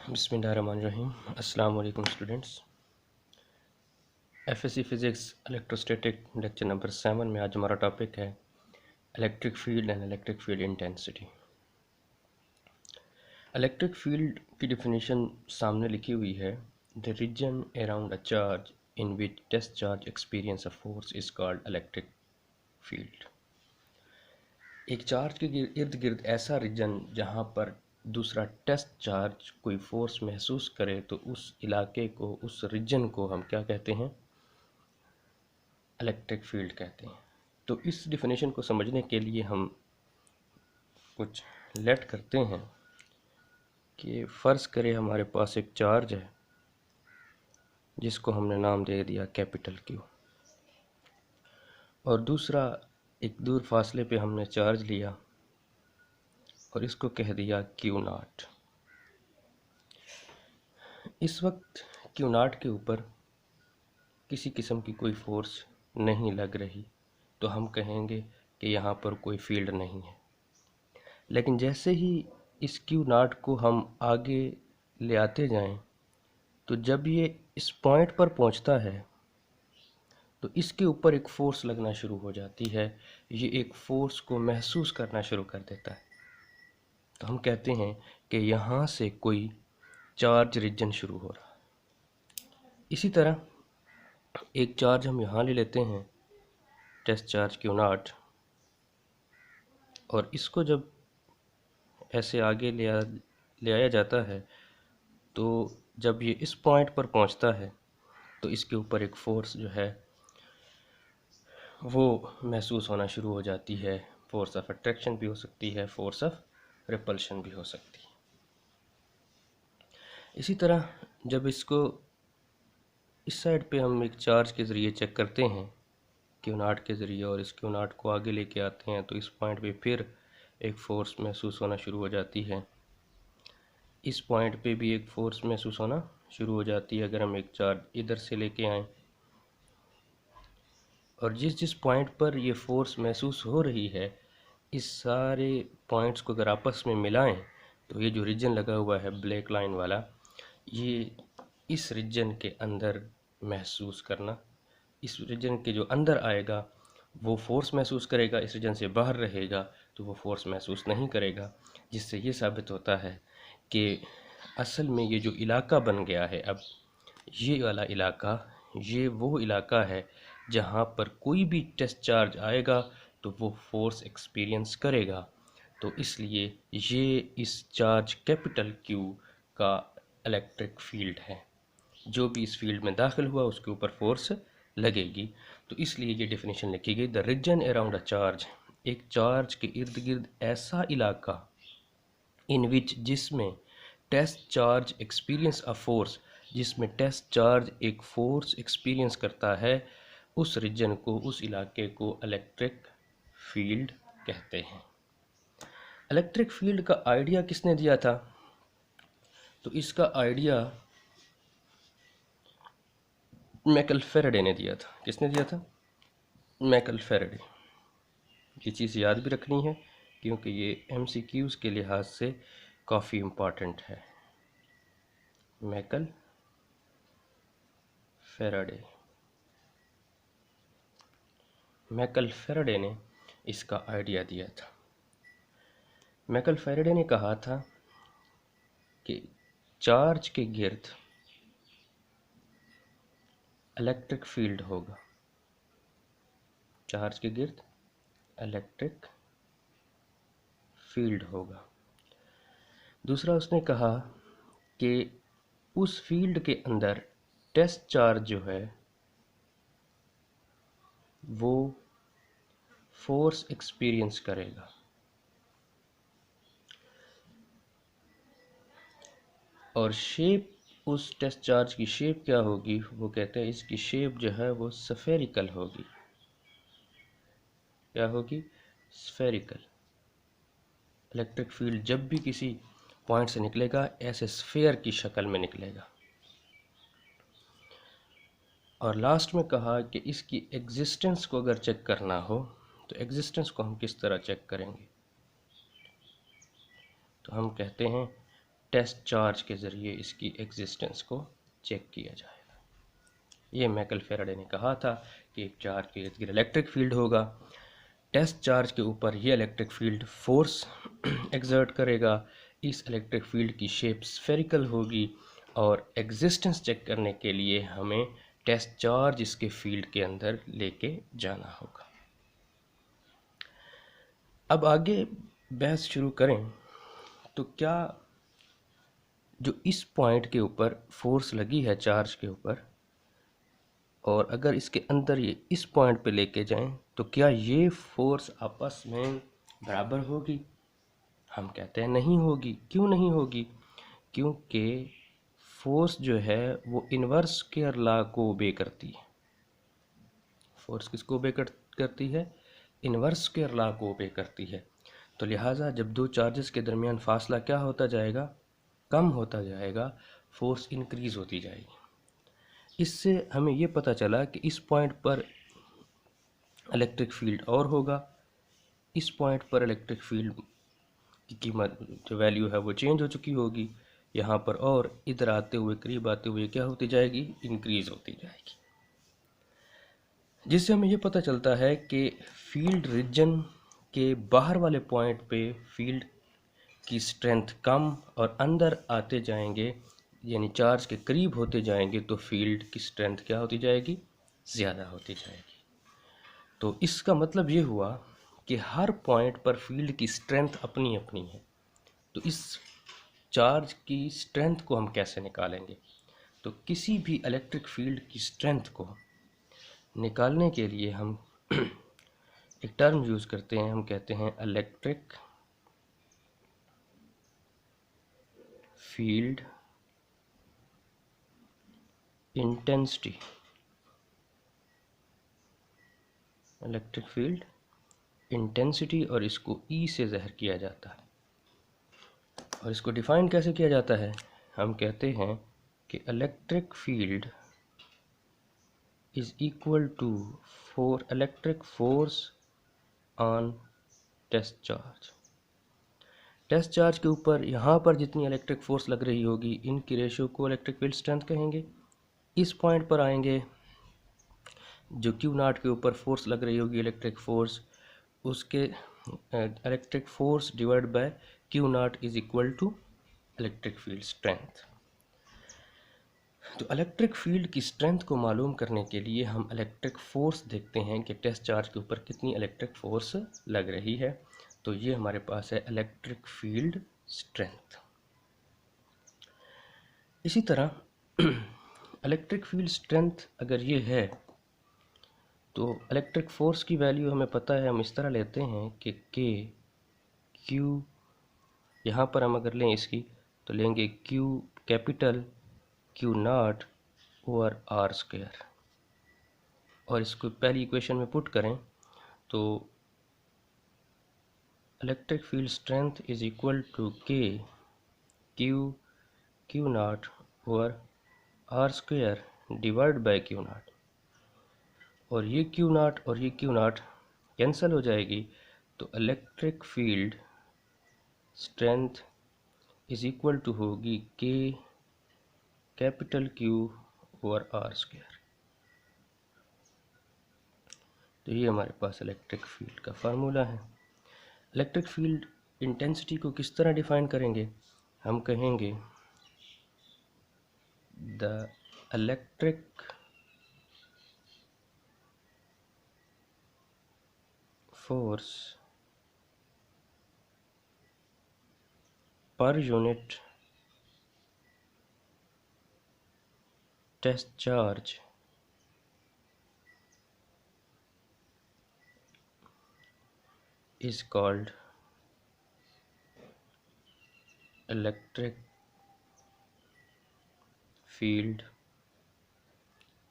बिस्मिल्लाहिर्रहमानिर्रहीम। अस्सलाम वालेकुम students. FSc physics electrostatic lecture number 7 में आज हमारा टॉपिक है electric field and electric field intensity. Electric field की डेफिनेशन सामने लिखी हुई है। The region around a charge in which test charge experience a force is called electric field. एक चार्ज के इर्द गिर्द ऐसा रीजन जहाँ पर दूसरा टेस्ट चार्ज कोई फोर्स महसूस करे तो उस इलाके को, उस रीजन को हम क्या कहते हैं? इलेक्ट्रिक फील्ड कहते हैं। तो इस डिफिनेशन को समझने के लिए हम कुछ लेट करते हैं कि फ़र्ज़ करें हमारे पास एक चार्ज है जिसको हमने नाम दे दिया कैपिटल क्यू, और दूसरा एक दूर फासले पे हमने चार्ज लिया और इसको कह दिया क्यू नॉट। इस वक्त क्यू नॉट के ऊपर किसी किस्म की कोई फोर्स नहीं लग रही, तो हम कहेंगे कि यहाँ पर कोई फील्ड नहीं है। लेकिन जैसे ही इस क्यू नॉट को हम आगे ले आते जाएं, तो जब ये इस पॉइंट पर पहुंचता है तो इसके ऊपर एक फ़ोर्स लगना शुरू हो जाती है। ये एक फ़ोर्स को महसूस करना शुरू कर देता है। तो हम कहते हैं कि यहाँ से कोई चार्ज रीजन शुरू हो रहा है। इसी तरह एक चार्ज हम यहाँ ले लेते हैं, टेस्ट चार्ज क्यू नॉट, और इसको जब ऐसे आगे ले आया जाता है तो जब ये इस पॉइंट पर पहुंचता है तो इसके ऊपर एक फ़ोर्स जो है वो महसूस होना शुरू हो जाती है। फोर्स ऑफ अट्रैक्शन भी हो सकती है, फोर्स ऑफ रिपल्शन भी हो सकती है। इसी तरह जब इसको इस साइड पे हम एक चार्ज के ज़रिए चेक करते हैं क्यू नॉट के ज़रिए, और इस क्यू नॉट को आगे लेके आते हैं तो इस पॉइंट पे फिर एक फ़ोर्स महसूस होना शुरू हो जाती है। इस पॉइंट पे भी एक फ़ोर्स महसूस होना शुरू हो जाती है अगर हम एक चार्ज इधर से लेके आएँ। और जिस जिस पॉइंट पर ये फ़ोर्स महसूस हो रही है, इस सारे पॉइंट्स को अगर आपस में मिलाएं तो ये जो रीजन लगा हुआ है ब्लैक लाइन वाला, ये इस रीजन के अंदर महसूस करना, इस रीजन के जो अंदर आएगा वो फोर्स महसूस करेगा, इस रीजन से बाहर रहेगा तो वो फोर्स महसूस नहीं करेगा। जिससे ये साबित होता है कि असल में ये जो इलाका बन गया है, अब ये वाला इलाका, ये वो इलाका है जहाँ पर कोई भी टेस्ट चार्ज आएगा तो वो फोर्स एक्सपीरियंस करेगा। तो इसलिए ये इस चार्ज कैपिटल क्यू का इलेक्ट्रिक फील्ड है। जो भी इस फील्ड में दाखिल हुआ उसके ऊपर फोर्स लगेगी। तो इसलिए ये डेफिनेशन लिखी गई, the region around a charge, एक चार्ज के इर्द गिर्द ऐसा इलाका इन विच, जिसमें test charge experience a force, जिसमें टेस्ट चार्ज एक फोर्स एक्सपीरियंस करता है, उस रीजन को, उस इलाके को इलेक्ट्रिक फील्ड कहते हैं। इलेक्ट्रिक फील्ड का आइडिया किसने दिया था? तो इसका आइडिया माइकल फैराडे ने दिया था। किसने दिया था? Michael Faraday. ये चीज़ याद भी रखनी है क्योंकि ये एमसीक्यूज़ के लिहाज से काफ़ी इम्पॉर्टेंट है। माइकल फैराडे, माइकल फैराडे ने इसका आइडिया दिया था। माइकल फैराडे ने कहा था कि चार्ज के गिर्द इलेक्ट्रिक फील्ड होगा, चार्ज के गिर्द इलेक्ट्रिक फील्ड होगा। दूसरा उसने कहा कि उस फील्ड के अंदर टेस्ट चार्ज जो है वो फोर्स एक्सपीरियंस करेगा। और शेप, उस टेस्ट चार्ज की शेप क्या होगी? वो कहते हैं इसकी शेप जो है वो स्फेरिकल होगी। क्या होगी? स्फेरिकल। इलेक्ट्रिक फील्ड जब भी किसी पॉइंट से निकलेगा ऐसे स्फेयर की शक्ल में निकलेगा। और लास्ट में कहा कि इसकी एग्जिस्टेंस को अगर चेक करना हो तो एग्जिस्टेंस को हम किस तरह चेक करेंगे? तो हम कहते हैं टेस्ट चार्ज के ज़रिए इसकी एग्जिस्टेंस को चेक किया जाएगा। ये माइकल फैराडे ने कहा था कि एक चार्ज के इर्द गिर्द इलेक्ट्रिक फील्ड होगा, टेस्ट चार्ज के ऊपर ये इलेक्ट्रिक फील्ड फोर्स एक्सर्ट करेगा, इस इलेक्ट्रिक फील्ड की शेप स्फेरिकल होगी और एग्जिस्टेंस चेक करने के लिए हमें टेस्ट चार्ज इसके फील्ड के अंदर लेके जाना होगा। अब आगे बहस शुरू करें तो क्या जो इस पॉइंट के ऊपर फोर्स लगी है चार्ज के ऊपर, और अगर इसके अंदर ये इस पॉइंट पे लेके जाएं तो क्या ये फोर्स आपस में बराबर होगी? हम कहते हैं नहीं होगी। क्यों नहीं होगी? क्योंकि फोर्स जो है वो इन्वर्स स्क्वायर लॉ को ओबे करती है। फोर्स किसको ओबे करती है? इन्वर्स स्क्वायर लॉ को ओबे करती है। तो लिहाजा जब दो चार्जेस के दरमियान फासला क्या होता जाएगा? कम होता जाएगा, फोर्स इंक्रीज होती जाएगी। इससे हमें ये पता चला कि इस पॉइंट पर इलेक्ट्रिक फील्ड और होगा, इस पॉइंट पर इलेक्ट्रिक फील्ड की कीमत जो वैल्यू है वो चेंज हो चुकी होगी यहाँ पर, और इधर आते हुए करीब आते हुए क्या होती जाएगी? इंक्रीज होती जाएगी। जिससे हमें ये पता चलता है कि फील्ड रीजन के बाहर वाले पॉइंट पे फील्ड की स्ट्रेंथ कम, और अंदर आते जाएंगे यानी चार्ज के करीब होते जाएंगे तो फील्ड की स्ट्रेंथ क्या होती जाएगी? ज़्यादा होती जाएगी। तो इसका मतलब ये हुआ कि हर पॉइंट पर फील्ड की स्ट्रेंथ अपनी अपनी है। तो इस चार्ज की स्ट्रेंथ को हम कैसे निकालेंगे? तो किसी भी इलेक्ट्रिक फील्ड की स्ट्रेंथ को निकालने के लिए हम एक टर्म यूज़ करते हैं, हम कहते हैं electric field intensity. Electric field intensity, और इसको ई से ज़हर किया जाता है। और इसको डिफाइन कैसे किया जाता है? हम कहते हैं कि electric field is equal to for electric force on test charge. Test charge के ऊपर यहाँ पर जितनी इलेक्ट्रिक फोर्स लग रही होगी इनकी रेशियो को इलेक्ट्रिक फील्ड स्ट्रेंथ कहेंगे। इस पॉइंट पर आएंगे, जो क्यू नॉट के ऊपर फोर्स लग रही होगी इलेक्ट्रिक फोर्स, उसके electric force divide by Q naught is equal to electric field strength. तो इलेक्ट्रिक फील्ड की स्ट्रेंथ को मालूम करने के लिए हम इलेक्ट्रिक फोर्स देखते हैं कि टेस्ट चार्ज के ऊपर कितनी इलेक्ट्रिक फोर्स लग रही है। तो ये हमारे पास है इलेक्ट्रिक फील्ड स्ट्रेंथ। इसी तरह इलेक्ट्रिक फील्ड स्ट्रेंथ अगर ये है तो इलेक्ट्रिक फोर्स की वैल्यू हमें पता है, हम इस तरह लेते हैं कि के क्यू, यहाँ पर हम अगर लें इसकी तो लेंगे Q capital Q not over are square, और इसको पहली इक्वेशन में पुट करें तो electric field strength is equal to K Q not over are square divide by Q not, और ये क्यू नॉट और ये क्यू नॉट कैंसिल हो जाएगी। तो electric field strength is equal to होगी के capital Q over are square. तो ये हमारे पास इलेक्ट्रिक फील्ड का फार्मूला है। इलेक्ट्रिक फील्ड इंटेंसिटी को किस तरह डिफाइन करेंगे? हम कहेंगे the electric force per unit test charge is called electric field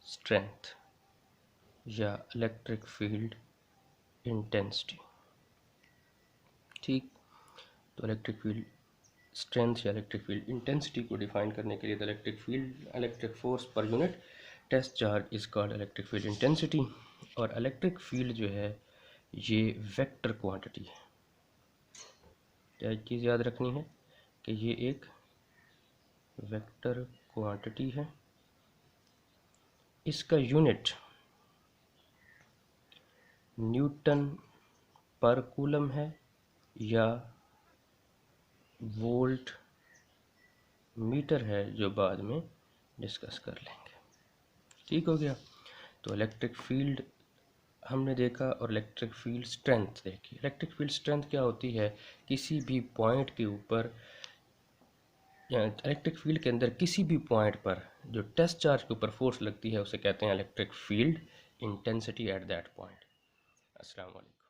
strength या इलेक्ट्रिक फील्ड इंटेंसिटी। ठीक, तो इलेक्ट्रिक फील्ड स्ट्रेंथ या इलेक्ट्रिक फील्ड इंटेंसिटी को डिफाइन करने के लिए electric force per unit test charge is called electric field intensity. और electric field जो है ये वेक्टर क्वांटिटी है। क्या एक चीज़ याद रखनी है कि ये एक वेक्टर क्वांटिटी है, इसका यूनिट न्यूटन पर कूलम है या वोल्ट मीटर है, जो बाद में डिस्कस कर लेंगे। ठीक हो गया। तो इलेक्ट्रिक फील्ड हमने देखा और इलेक्ट्रिक फील्ड स्ट्रेंथ देखी। इलेक्ट्रिक फील्ड स्ट्रेंथ क्या होती है? किसी भी पॉइंट के ऊपर या इलेक्ट्रिक फील्ड के अंदर किसी भी पॉइंट पर जो टेस्ट चार्ज के ऊपर फोर्स लगती है उसे कहते हैं electric field intensity at that point. अस्सलाम वालेकुम।